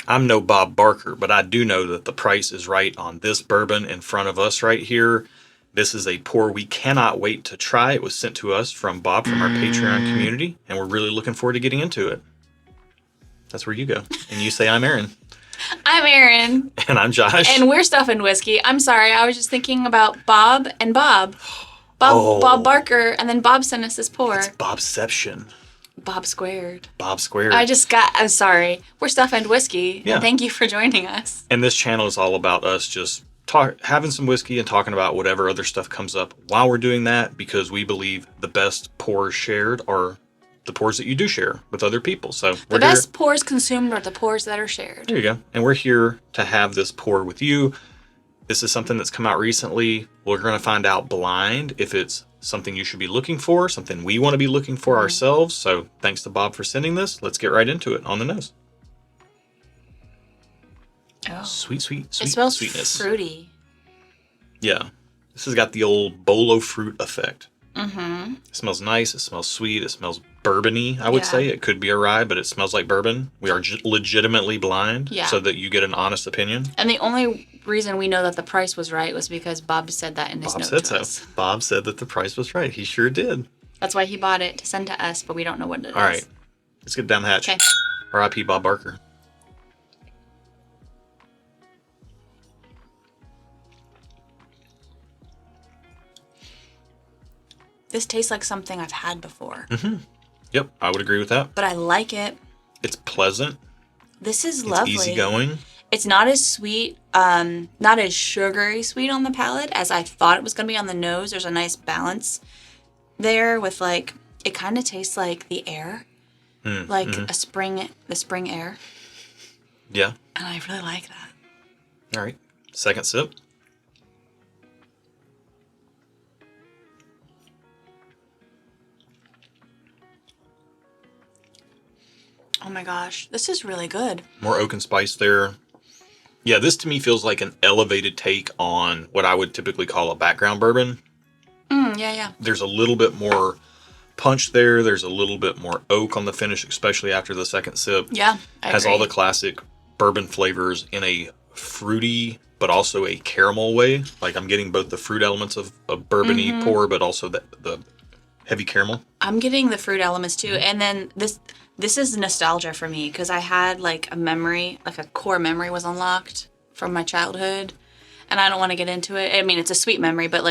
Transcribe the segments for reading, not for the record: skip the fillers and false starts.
I'm no Bob Barker, but I do know that the price is right on this bourbon in front of us right here. This is a pour we cannot wait to try. It was sent to us from Bob from our Patreon community, and we're really looking forward to getting into it. That's where you go. And you say, I'm Aaron. I'm Aaron. And I'm Josh. And we're Stuff and Whiskey. I'm sorry, I was just thinking about Bob and Bob. Bob Barker, and then Bob sent us this pour. It's Bobception. Bob squared. Bob squared. I'm sorry. We're Stuff and Whiskey. Yeah. And thank you for joining us. And this channel is all about us just having some whiskey and talking about whatever other stuff comes up while we're doing that, because we believe the best pours shared are the pours that you do share with other people. So the best pours consumed are the pours that are shared. There you go. And we're here to have this pour with you. This is something that's come out recently. We're going to find out blind if it's something you should be looking for, something we want to be looking for ourselves. So thanks to Bob for sending this. Let's get right into it on the nose. Oh. Sweet. It smells sweetness. Fruity. Yeah. This has got the old bolo fruit effect. Mm-hmm. It smells nice. It smells sweet. It smells bourbon-y, I would say. It could be a rye, but it smells like bourbon. We are legitimately blind so that you get an honest opinion. And the only reason we know that the price was right was because Bob said that in his note to us. Bob said that the price was right. He sure did. That's why he bought it to send to us, but we don't know what it is. All right. Let's get down the hatch. Okay. R.I.P. Bob Barker. This tastes like something I've had before. Mm-hmm. Yep, I would agree with that. But I like it. It's pleasant. This is lovely. It's easygoing. It's not as sweet, not as sugary sweet on the palate as I thought it was going to be on the nose. There's a nice balance there with it kind of tastes like the air, the spring air. Yeah. And I really like that. All right. Second sip. Oh my gosh, this is really good. More oak and spice there. Yeah, this to me feels like an elevated take on what I would typically call a background bourbon. Yeah. There's a little bit more punch there. There's a little bit more oak on the finish, especially after the second sip. Yeah, I Has agree. all the classic bourbon flavors in a fruity, but also a caramel way. Like I'm getting both the fruit elements of a bourbon-y pour, but also the heavy caramel. I'm getting the fruit elements too. And then this is nostalgia for me because I had a memory, a core memory was unlocked from my childhood. And I don't want to get into it. I mean, it's a sweet memory, but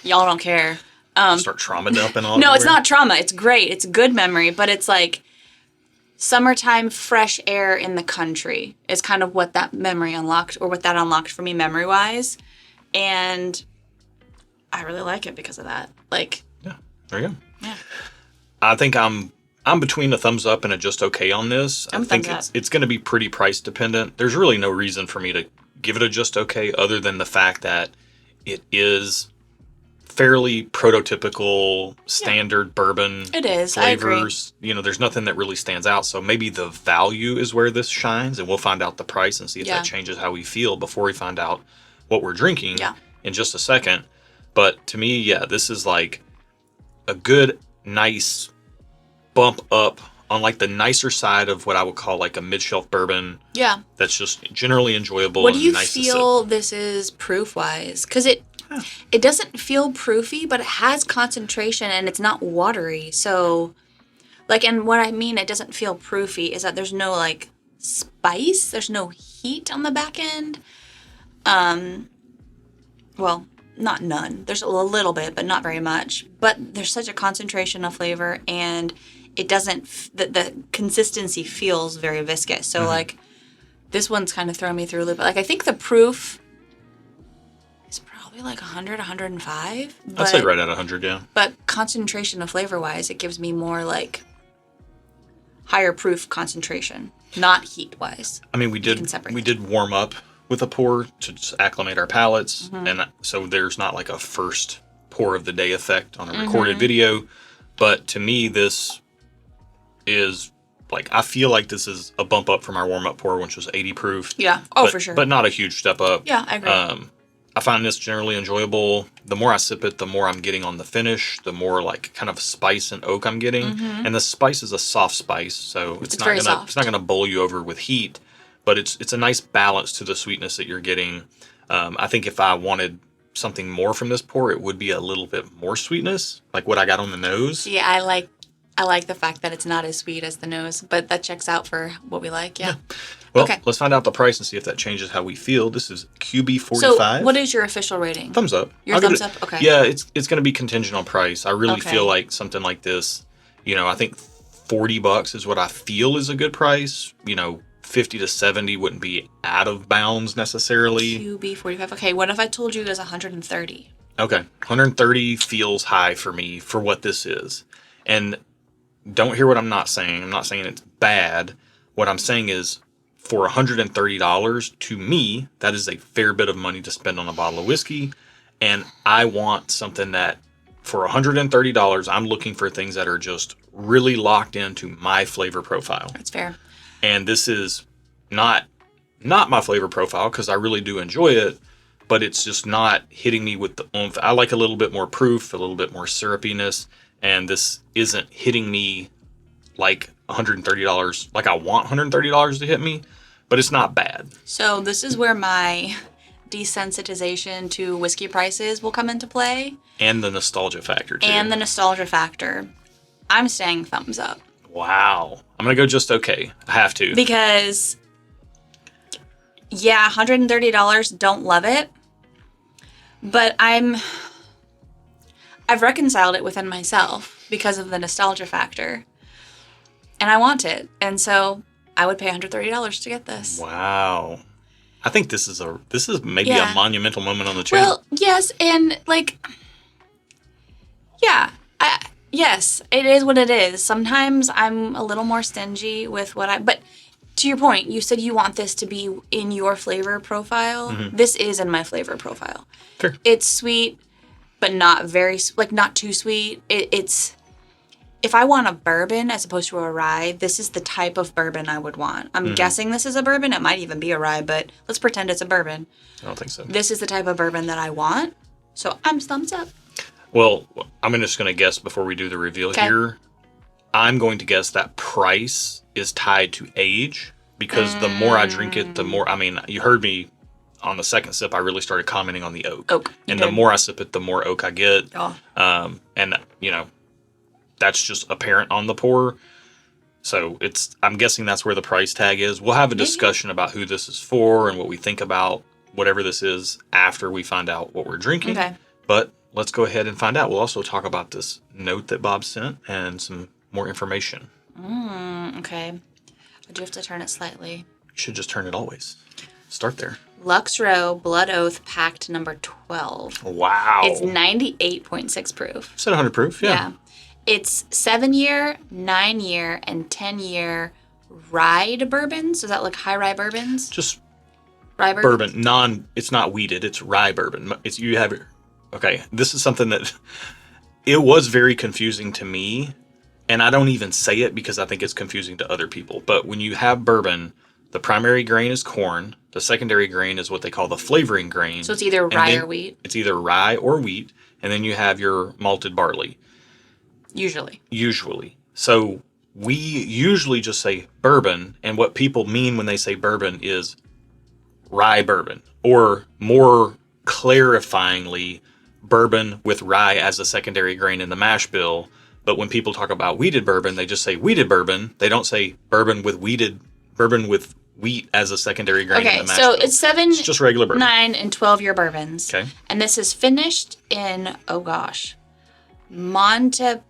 y'all don't care. Start trauma dumping on. No, it's not trauma. It's great. It's a good memory, but it's summertime fresh air in the country is kind of what that memory unlocked, or what that unlocked for me memory wise. And I really like it because of that. Yeah, there you go. Yeah. I think I'm between a thumbs up and a just okay on this. I think it's going to be pretty price dependent. There's really no reason for me to give it a just okay other than the fact that it is fairly prototypical standard bourbon it is. flavors. I agree. There's nothing that really stands out. So maybe the value is where this shines, and we'll find out the price and see if that changes how we feel before we find out what we're drinking in just a second. But to me, this is a good, nice bump up on the nicer side of what I would call a mid-shelf bourbon. Yeah. That's just generally enjoyable. What do you feel this is proof-wise? Because it doesn't feel proofy, but it has concentration and it's not watery. So, and what I mean, it doesn't feel proofy is that there's no spice. There's no heat on the back end. Well, not none. There's a little bit, but not very much. But there's such a concentration of flavor, and it doesn't, the consistency feels very viscous. So, this one's kind of throwing me through a loop. I think the proof is probably 100, 105. I'd say right at 100, yeah. But concentration of flavor-wise, it gives me more, higher proof concentration, not heat-wise. I mean, we did warm up with a pour to just acclimate our palates, and so there's not a first pour of the day effect on a recorded video. But to me, this is I feel like this is a bump up from our warm up pour, which was 80 proof. Yeah. Oh, for sure. But not a huge step up. Yeah, I agree. I find this generally enjoyable. The more I sip it, the more I'm getting on the finish, the more kind of spice and oak I'm getting. And the spice is a soft spice, so it's not gonna bowl you over with heat. but it's a nice balance to the sweetness that you're getting. I think if I wanted something more from this pour, it would be a little bit more sweetness, like what I got on the nose. Yeah, I like the fact that it's not as sweet as the nose, but that checks out for what we like. Yeah. Well, let's find out the price and see if that changes how we feel. This is QB45. So, what is your official rating? Thumbs up. Your thumbs up? Okay. Yeah, it's going to be contingent on price. I really feel like something like this, I think $40 is what I feel is a good price. 50 to 70 wouldn't be out of bounds necessarily. QB45. Okay, what if I told you it was 130? Okay, 130 feels high for me for what this is. And don't hear what I'm not saying. I'm not saying it's bad. What I'm saying is, for $130, to me, that is a fair bit of money to spend on a bottle of whiskey. And I want something that, for $130, I'm looking for things that are just really locked into my flavor profile. That's fair. And this is not my flavor profile, because I really do enjoy it, but it's just not hitting me with the oomph. I like a little bit more proof, a little bit more syrupiness, and this isn't hitting me like $130, like I want $130 to hit me, but it's not bad. So this is where my desensitization to whiskey prices will come into play. And the nostalgia factor, too. I'm saying thumbs up. Wow. I'm going to go just okay. I have to. Because, yeah, $130, don't love it. But I've reconciled it within myself because of the nostalgia factor. And I want it. And so I would pay $130 to get this. Wow. I think this is maybe a monumental moment on the channel. Well, yes, and yes, it is what it is. Sometimes I'm a little more stingy with but to your point, you said you want this to be in your flavor profile. Mm-hmm. This is in my flavor profile. Sure. It's sweet, but not very, not too sweet. It's, if I want a bourbon as opposed to a rye, this is the type of bourbon I would want. I'm guessing this is a bourbon. It might even be a rye, but let's pretend it's a bourbon. I don't think so. This is the type of bourbon that I want. So I'm thumbs up. Well, I'm just going to guess before we do the reveal here. I'm going to guess that price is tied to age, because the more I drink it, the more, you heard me on the second sip, I really started commenting on the oak. And the more I sip it, the more oak I get. Oh. And, that's just apparent on the pour. So I'm guessing that's where the price tag is. We'll have a discussion about who this is for and what we think about whatever this is after we find out what we're drinking. Okay. But let's go ahead and find out. We'll also talk about this note that Bob sent and some more information. Okay. I do have to turn it slightly. You should just turn it always. Start there. Lux Row Blood Oath Pact number 12. Wow. It's 98.6 proof. It's at 100 proof, yeah. It's 7-year, 9-year, and 10-year rye bourbons. Is that like high rye bourbons? Just rye bourbon. It's not wheated. It's rye bourbon. Okay, this is something that it was very confusing to me, and I don't even say it because I think it's confusing to other people. But when you have bourbon, the primary grain is corn. The secondary grain is what they call the flavoring grain. So it's either rye or wheat? It's either rye or wheat, and then you have your malted barley. Usually. So we usually just say bourbon, and what people mean when they say bourbon is rye bourbon, or more clarifyingly, bourbon with rye as a secondary grain in the mash bill. But when people talk about wheated bourbon, they just say wheated bourbon. They don't say bourbon with wheat as a secondary grain in the mash bill. Okay, so it's 7, it's just regular bourbon. 9, and 12-year bourbons. Okay. And this is finished in, Montepulciano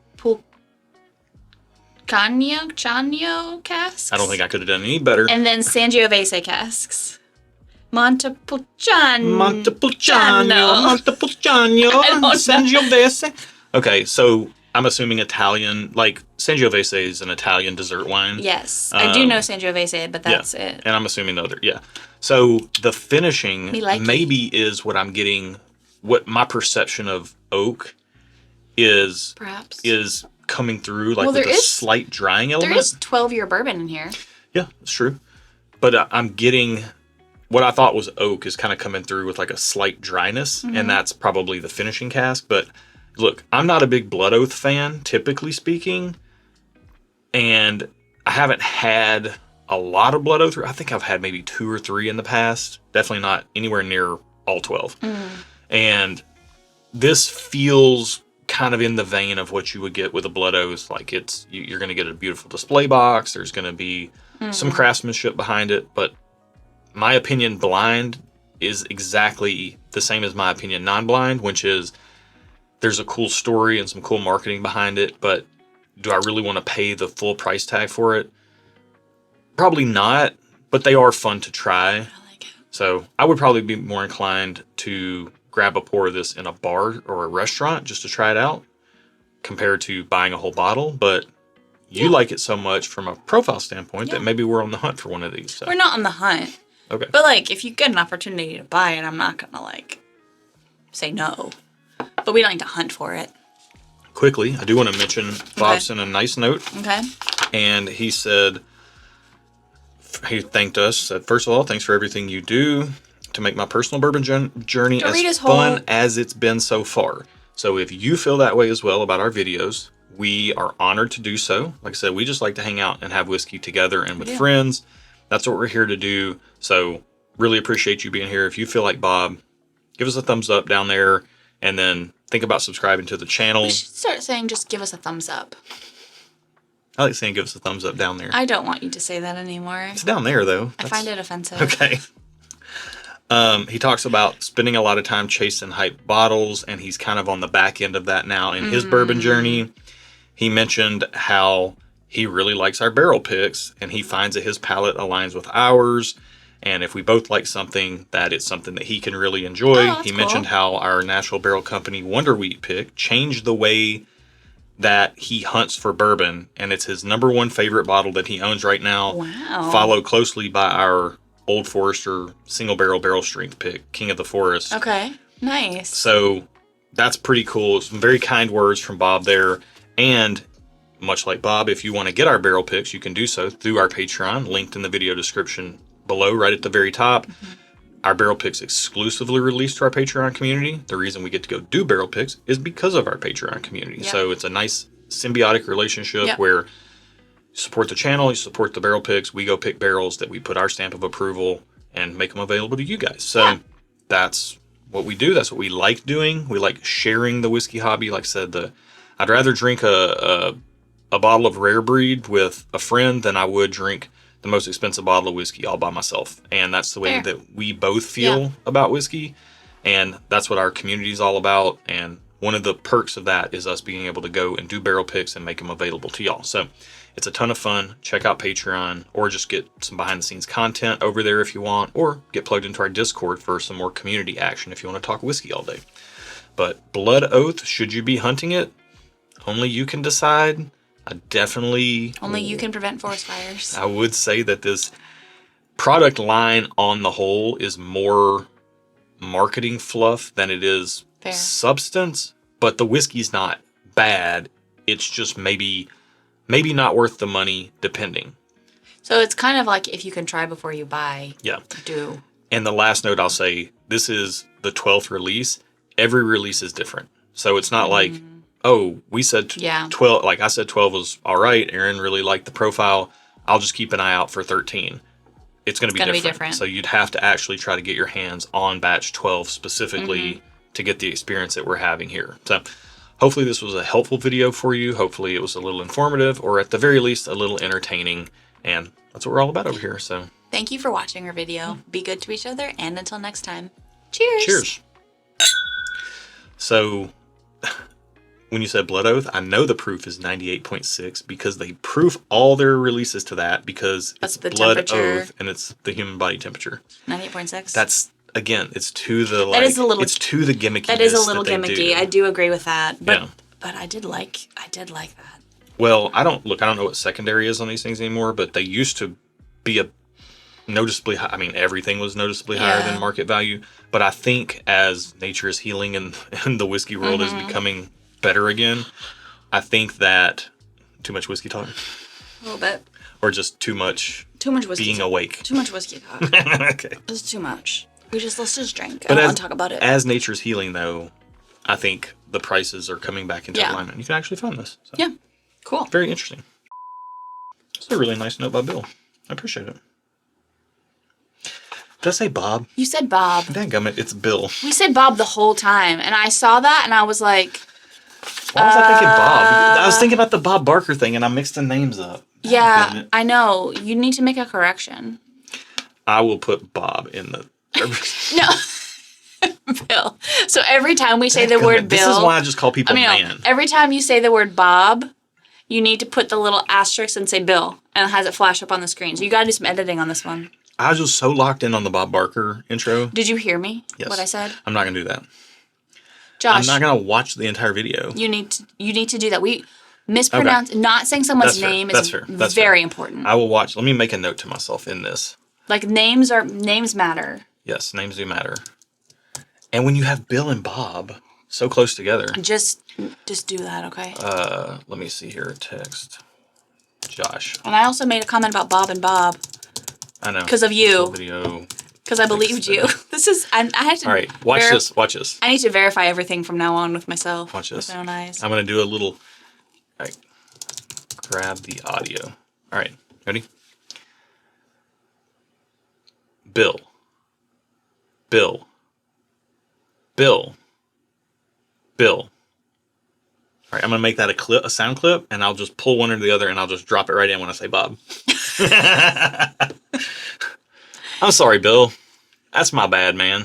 casks. I don't think I could have done any better. And then Sangiovese casks. Montepulciano. Sangiovese. Okay, so I'm assuming Italian, like Sangiovese is an Italian dessert wine. Yes, I do know Sangiovese, but that's it. And I'm assuming So the finishing maybe is what I'm getting, what my perception of oak is. Perhaps. Is coming through, like with a slight drying element. There is 12-year bourbon in here. Yeah, it's true. But I'm getting what I thought was oak is kind of coming through with like a slight dryness, and that's probably the finishing cask. But look, I'm not a big Blood Oath fan, typically speaking, and I haven't had a lot of Blood Oath. I think I've had maybe 2 or 3 in the past. Definitely not anywhere near all 12. And this feels kind of in the vein of what you would get with a Blood Oath. Like you're going to get a beautiful display box. There's going to be some craftsmanship behind it. But my opinion blind is exactly the same as my opinion non-blind, which is there's a cool story and some cool marketing behind it. But do I really want to pay the full price tag for it? Probably not. But they are fun to try. I like it. So I would probably be more inclined to grab a pour of this in a bar or a restaurant just to try it out compared to buying a whole bottle. But you like it so much from a profile standpoint that maybe we're on the hunt for one of these. So. We're not on the hunt. Okay. But, like, if you get an opportunity to buy it, I'm not going to, like, say no. But we don't need to hunt for it. Quickly, I do want to mention Bob sent a nice note. Okay. And he said, he thanked us, said, first of all, thanks for everything you do to make my personal bourbon journey as fun as it's been so far. So if you feel that way as well about our videos, we are honored to do so. Like I said, we just like to hang out and have whiskey together and with friends. That's what we're here to do. So really appreciate you being here. If you feel like Bob, give us a thumbs up down there and then think about subscribing to the channel. We should start saying just give us a thumbs up. I like saying give us a thumbs up down there. I don't want you to say that anymore. It's down there though. I find it offensive. Okay. He talks about spending a lot of time chasing hype bottles, and he's kind of on the back end of that now in his bourbon journey. He mentioned how he really likes our barrel picks, and he finds that his palate aligns with ours. And if we both like something, that it's something that he can really enjoy. He mentioned how our Natural Barrel Company Wonder Wheat pick changed the way that he hunts for bourbon, and it's his #1 favorite bottle that he owns right now. Wow. Followed closely by our Old Forester single barrel strength pick, King of the Forest. Okay, nice. So that's pretty cool. Some very kind words from Bob there. And much like Bob, if you want to get our barrel picks, you can do so through our Patreon, linked in the video description below, right at the very top. Our barrel picks exclusively released to our Patreon community. The reason we get to go do barrel picks is because of our Patreon community. So it's a nice symbiotic relationship where you support the channel, you support the barrel picks, we go pick barrels that we put our stamp of approval and make them available to you guys. So that's what we do. That's what we like doing. We like sharing the whiskey hobby. Like I said, I'd rather drink a bottle of rare breed with a friend than I would drink the most expensive bottle of whiskey all by myself. And that's the way that we both feel about whiskey. And that's what our community is all about. And one of the perks of that is us being able to go and do barrel picks and make them available to y'all. So it's a ton of fun. Check out Patreon or just get some behind the scenes content over there if you want, or get plugged into our Discord for some more community action if you want to talk whiskey all day. But Blood Oath, should you be hunting it? Only you can decide. Only you can prevent forest fires. I would say that this product line on the whole is more marketing fluff than it is substance, but the whiskey's not bad. It's just maybe not worth the money, depending. So it's kind of like if you can try before you buy, do. And the last note I'll say, this is the 12th release. Every release is different. So it's not like, oh, we said 12, like I said 12 was all right. Aaron really liked the profile. I'll just keep an eye out for 13. It's going to be different. So you'd have to actually try to get your hands on batch 12 specifically to get the experience that we're having here. So hopefully this was a helpful video for you. Hopefully it was a little informative, or at the very least a little entertaining. And that's what we're all about over here. So thank you for watching our video. Be good to each other, and until next time, cheers. Cheers. So when you said Blood Oath, I know the proof is 98.6 because they proof all their releases to that, because it's the Blood Oath and it's the human body temperature. 98.6. That's, again, it's to the it's to the gimmicky. That is a little gimmicky. I do agree with that. But I did like that. Well, I don't know what secondary is on these things anymore, but they used to be a noticeably high. I mean, everything was noticeably higher than market value. But I think as nature is healing and the whiskey world is becoming better again, I think that too much whiskey talk. A little bit. Or just too much whiskey being awake. Too much whiskey talk. Okay. It's too much. Let's just drink. But I don't want to talk about it. As nature's healing, though, I think the prices are coming back into alignment. You can actually find this. So. Yeah. Cool. Very interesting. It's a really nice note by Bill. I appreciate it. Did I say Bob? You said Bob. Dadgummit, it's Bill. We said Bob the whole time, and I saw that, and I was like... Why was I thinking Bob? I was thinking about the Bob Barker thing, and I mixed the names up. Yeah, I know. You need to make a correction. I will put Bob in the... No. Bill. So every time we say the word Bill... This is why I just call people man. Every time you say the word Bob, you need to put the little asterisk and say Bill, and it has it flash up on the screen. So you got to do some editing on this one. I was just so locked in on the Bob Barker intro. Did you hear me? Yes. What I said? I'm not going to do that. Josh. I'm not going to watch the entire video. You need to do that. We mispronounce... Okay. Not saying someone's name is very important. I will watch. Let me make a note to myself in this. Like, names matter. Yes, names do matter. And when you have Bill and Bob so close together... Just do that, okay? Let me see here. Text. Josh. And I also made a comment about Bob and Bob. I know. Because of you. Video. Because I believed you. This is... I had to... All right. Watch this. Watch this. I need to verify everything from now on with myself. Watch this. With my own eyes. I'm going to do a little... All right. Grab the audio. All right. Ready? Bill. Bill. Bill. Bill. All right. I'm going to make that a sound clip, and I'll just pull one or the other, and I'll just drop it right in when I say Bob. I'm sorry, Bill. That's my bad, man.